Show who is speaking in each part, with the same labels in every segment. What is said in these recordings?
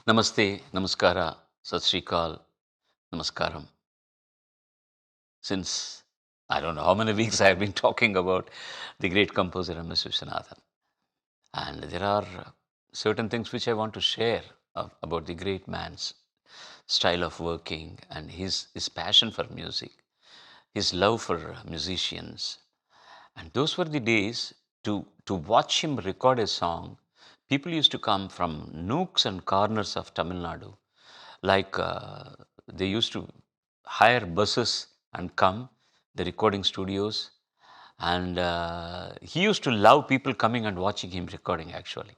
Speaker 1: Namaste, Namaskara, Sat Sri Akal, Namaskaram. Since I don't know how many weeks I have been talking about the great composer M.S.Viswanathan. And there are certain things which I want to share about the great man's style of working and his passion for music, his love for musicians. And those were the days to watch him record a song. People used to come from nooks and corners of Tamil Nadu, like they used to hire buses and come the recording studios, and he used to love people coming and watching him recording actually.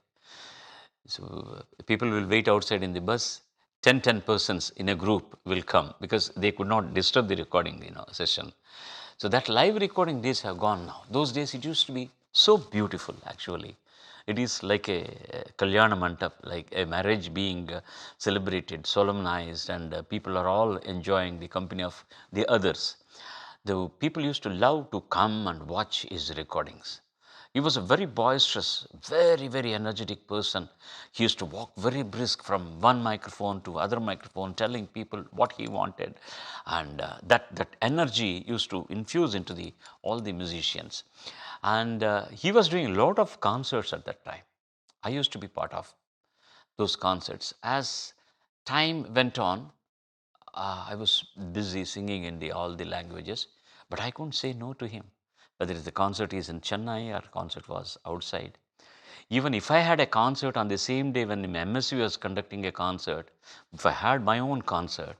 Speaker 1: So people will wait outside in the bus. 10 persons in a group will come because they could not disturb the recording session. So that live recording days have gone now. Those days it used to be so beautiful actually. It is like a kalyana mandap, like a marriage being celebrated, solemnized, and people are all enjoying the company of the others. The people used to love to come and watch his recordings. He was a very boisterous, very energetic person. He used to walk very brisk from one microphone to other microphone, telling people what he wanted, and that energy used to infuse into the all the musicians. And he was doing a lot of concerts at that time. I used to be part of those concerts. As time went on, I was busy singing in all the languages, but I couldn't say no to him. Whether the concert is in Chennai or concert was outside. Even if I had a concert on the same day when MSV was conducting a concert, if I had my own concert,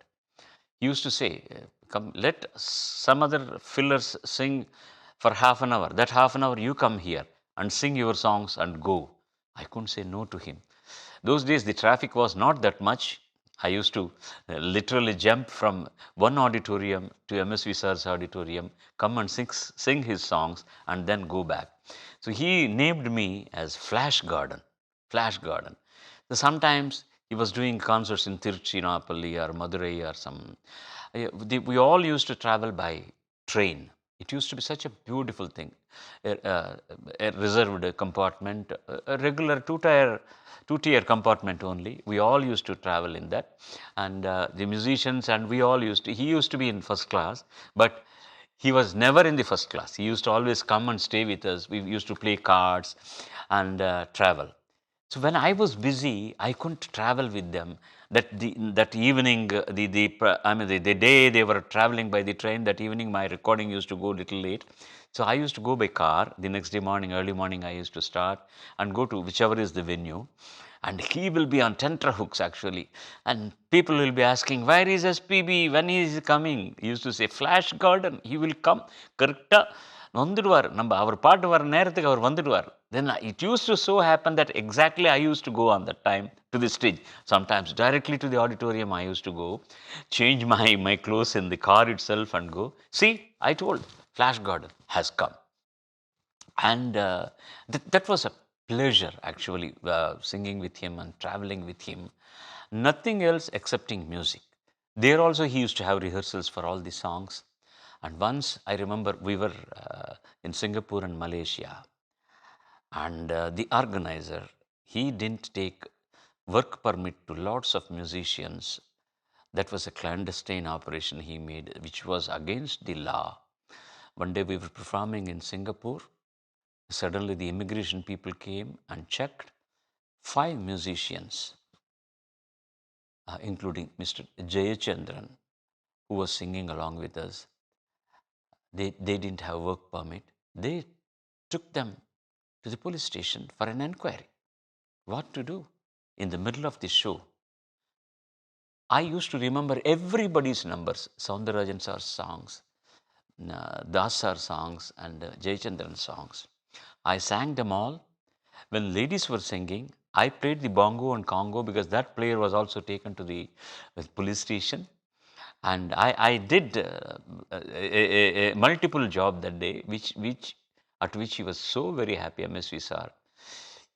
Speaker 1: he used to say, "Come, let some other fillers sing for half an hour. That half an hour you come here and sing your songs and go." I couldn't say no to him. Those days the traffic was not that much. I used to literally jump from one auditorium to M.S.V. sir's auditorium, come and sing his songs, and then go back. So he named me as Flash Garden. Flash Garden. So sometimes he was doing concerts in Tiruchirappalli or Madurai or some. We all used to travel by train. It used to be such a beautiful thing. A reserved compartment, a regular two-tier compartment only. We all used to travel in that, and the musicians and we all used to. He used to be in first class, but he was never in the first class. He used to always come and stay with us. We used to play cards and travel. So when I was busy, I couldn't travel with them. That evening, the day they were traveling by the train, that evening my recording used to go a little late. So I used to go by car. The next day morning, early morning, I used to start and go to whichever is the venue. And he will be on tenterhooks actually. And people will be asking, where is SPB? When is he coming? He used to say, Flash Garden. He will come. Correcta. வந்துடுவார் நம்ம அவர் பாட்டு வர நேரத்துக்கு அவர் வந்துடுவார். Then it used to so happen that exactly I used to go on that time to the stage. Sometimes directly to the auditorium I used to go, change my clothes in the car itself and go. See, I told Flash Garden has come. And that was a pleasure actually, singing with him and traveling with him. Nothing else excepting music. There also he used to have rehearsals for all the songs. And once I remember we were in Singapore and Malaysia, and the organizer, he didn't take work permit to lots of musicians. That was a clandestine operation he made, which was against the law. One day we were performing in Singapore. Suddenly the immigration people came and checked 5 musicians, including Mr. Jayachandran, who was singing along with us. They didn't have work permit. They took them to the police station for an enquiry. What to do in the middle of the show? I used to remember everybody's numbers, Soundarajan sir's songs, Das sir's songs, and Jayachandran's songs. I sang them all. When ladies were singing, I played the bongo and congo because that player was also taken to the police station. And I did a multiple job that day, at which he was so very happy, M.S.V. sir.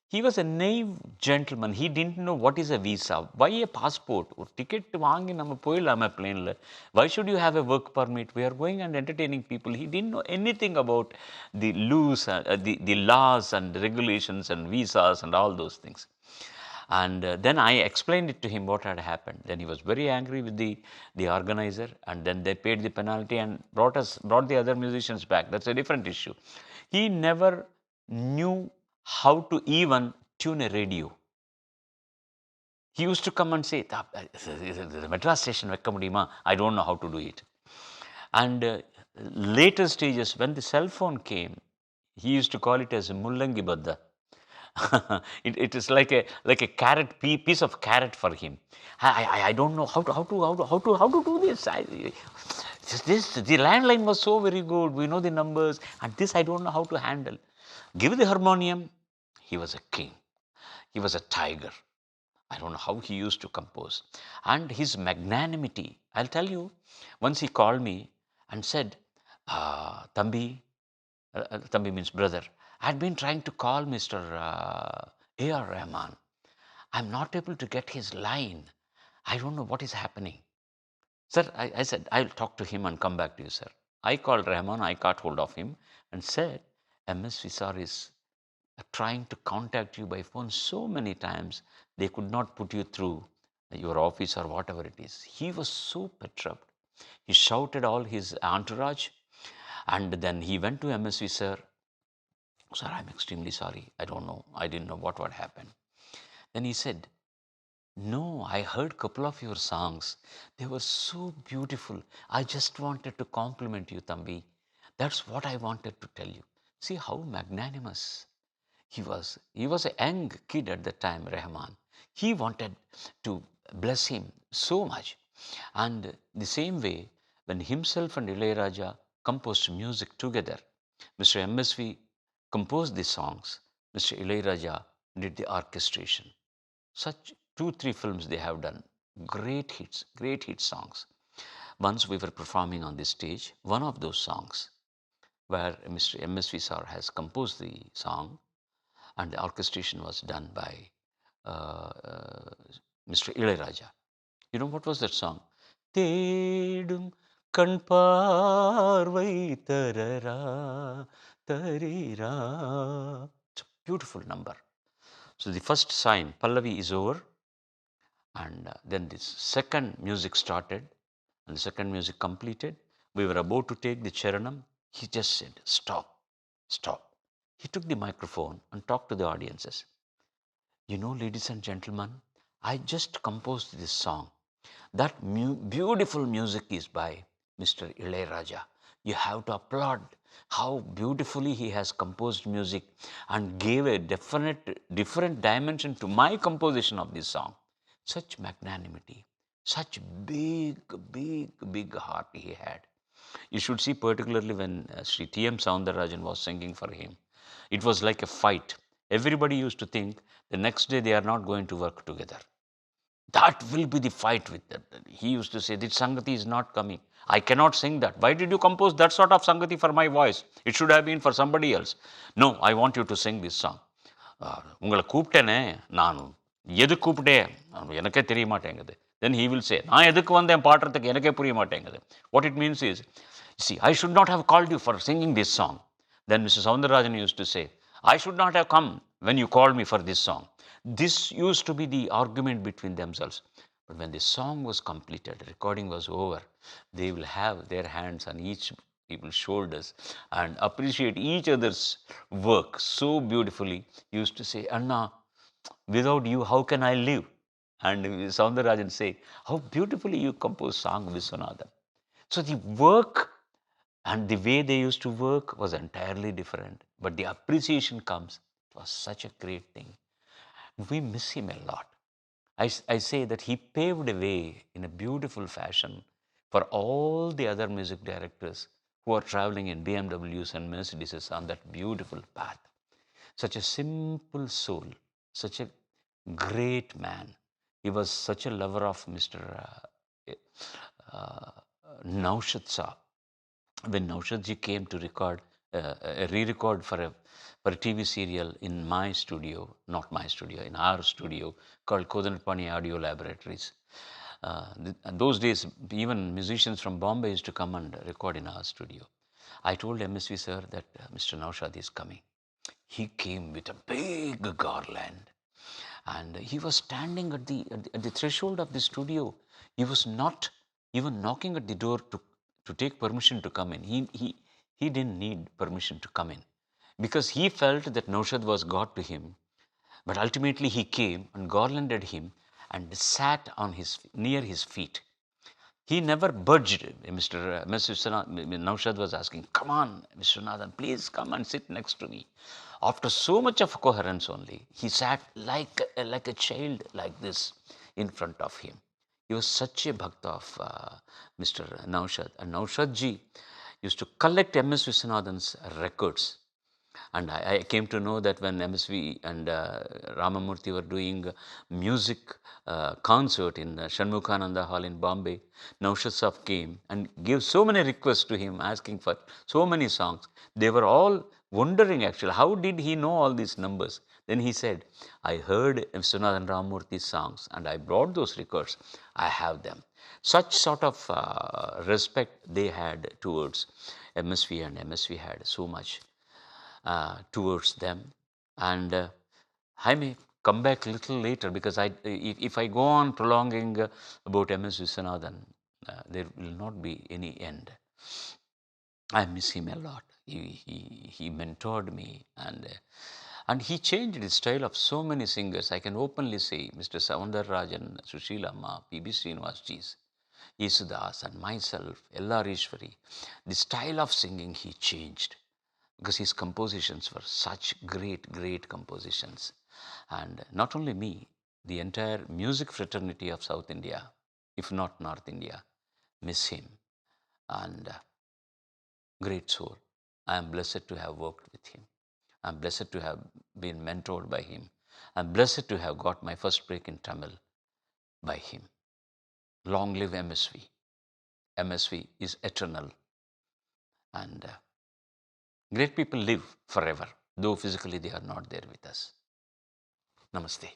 Speaker 1: He was a naive gentleman. He didn't know what is a visa. Why a passport? Or ticket வாங்கி நம்ம போயிடலாமே planeல. Why should you have a work permit? We are going and entertaining people. He didn't know anything about the laws and regulations and visas and all those things. And then I explained it to him what had happened. Then he was very angry with the organizer, and then they paid the penalty and brought the other musicians back. That's a different issue. He never knew how to even tune a radio. He used to come and say, the Madras station vekka mudiyuma? I don't know how to do it. And later stages, when the cell phone came, he used to call it as Mullangi Badda. It is like a carrot piece of carrot for him. I don't know how to do this. The landline was so very good. We know the numbers, and this I don't know how to handle. Give the harmonium. He was a king. He was a tiger. I don't know how he used to compose. And his magnanimity, I'll tell you, once he called me and said, Tambi, Tambi means brother, I had been trying to call Mr. A.R. Rahman. I'm not able to get his line. I don't know what is happening. Sir, I said, I'll talk to him and come back to you, sir. I called Rahman, I got hold of him and said, M.S.V.4 is trying to contact you by phone so many times, they could not put you through your office or whatever it is. He was so perturbed. He shouted all his entourage, and then he went to M.S.V. Sir. Sir, I'm extremely sorry. I don't know. I didn't know what would happen. Then he said, no, I heard a couple of your songs. They were so beautiful. I just wanted to compliment you, Tambi. That's what I wanted to tell you. See how magnanimous he was. He was a young kid at the time, Rahman. He wanted to bless him so much. And the same way, when himself and Ilayaraja composed music together, Mr. M.S.V. composed the songs, Mr. Ilayaraja did the orchestration. Such 2-3 films they have done. Great hit songs. Once we were performing on this stage, one of those songs where Mr. M.S.V. sir has composed the song, and the orchestration was done by Mr. Ilayaraja. You know what was that song? Tedum kan parvai tarara tarira. It's a beautiful number. So the first sign, Pallavi, is over, and then this second music started, and the second music completed. We were about to take the Charanam. He just said, stop, stop. He took the microphone and talked to the audiences. You know, ladies and gentlemen, I just composed this song. That beautiful music is by Mr. Ilayaraja. You have to applaud how beautifully he has composed music and gave a different dimension to my composition of this song. Such magnanimity, such big heart he had. You should see particularly when Sri T.M. Soundarajan was singing for him. It was like a fight. Everybody used to think the next day they are not going to work together. That will be the fight with that. He used to say, this Sangati is not coming. I cannot sing that. Why did you compose that sort of Sangati for my voice? It should have been for somebody else. No, I want you to sing this song. உங்களை கூப்பிட்டேனே நானும் எது கூப்பிட்டேன் எனக்கே தெரிய மாட்டேங்குது. Then he will say, நான் எதுக்கு வந்தேன் பாடுறதுக்கு எனக்கே புரிய மாட்டேங்குது. What it means is, see, I should not have called you for singing this song. Then Mr. Soundarajan used to say, I should not have come when you called me for this song. This used to be the argument between themselves. But when the song was completed, recording was over, they will have their hands on each people's shoulders and appreciate each other's work so beautifully. He used to say, Anna, without you, how can I live? And Soundarajan say, how beautifully you compose song, Viswanathan. So the work and the way they used to work was entirely different. But the appreciation comes. It was such a great thing. We miss him a lot. I say that he paved a way in a beautiful fashion for all the other music directors who are traveling in BMWs and Mercedeses on that beautiful path. Such a simple soul, such a great man. He was such a lover of Mr. Naushad Saab. When Naushadji came to record a re-record for a TV serial in my studio, not my studio, in our studio called Kodanapani Audio Laboratories. Those days, even musicians from Bombay used to come and record in our studio. I told M.S.V. sir that Mr. Naushad is coming. He came with a big garland And he was standing at the threshold of the studio. He was not even knocking at the door to take permission to come in. He didn't need permission to come in because he felt that Naushad was God to him. But ultimately he came and garlanded him and sat on near his feet. He never budged. Mr. M.S.Viswanathan, Naushad was asking, come on, Mr. Nathan, please come and sit next to me. After so much of coherence only, he sat like a child like this in front of him. He was such a bhakta of Mr. Naushad. And Naushad ji used to collect M.S. Viswanathan's records. And I came to know that when M.S.V. and Ramamurthy were doing music concert in Shanmukhananda Hall in Bombay, Naushad Sahib came and gave so many requests to him, asking for so many songs. They were all wondering actually, how did he know all these numbers? Then he said, I heard Viswanath and Ramamurthy's songs and I brought those records. I have them. Such sort of respect they had towards M.S.V. and M.S.V. had so much towards them. And I may come back a little later because if I go on prolonging about M.S. Viswanathan, there will not be any end. I miss him a lot. He mentored me and he changed the style of so many singers. I can openly say Mr. Soundar Rajan, Sushila Amma, P.B. Srinivasji's, Yesudas and myself, L.R. Ishwari, the style of singing he changed because his compositions were such great compositions. And not only me, the entire music fraternity of South India, if not North India, miss him. And great soul. I am blessed to have worked with him. I am blessed to have been mentored by him. I am blessed to have got my first break in Tamil by him. Long live M.S.V. M.S.V. is eternal. And great people live forever, though physically they are not there with us. Namaste.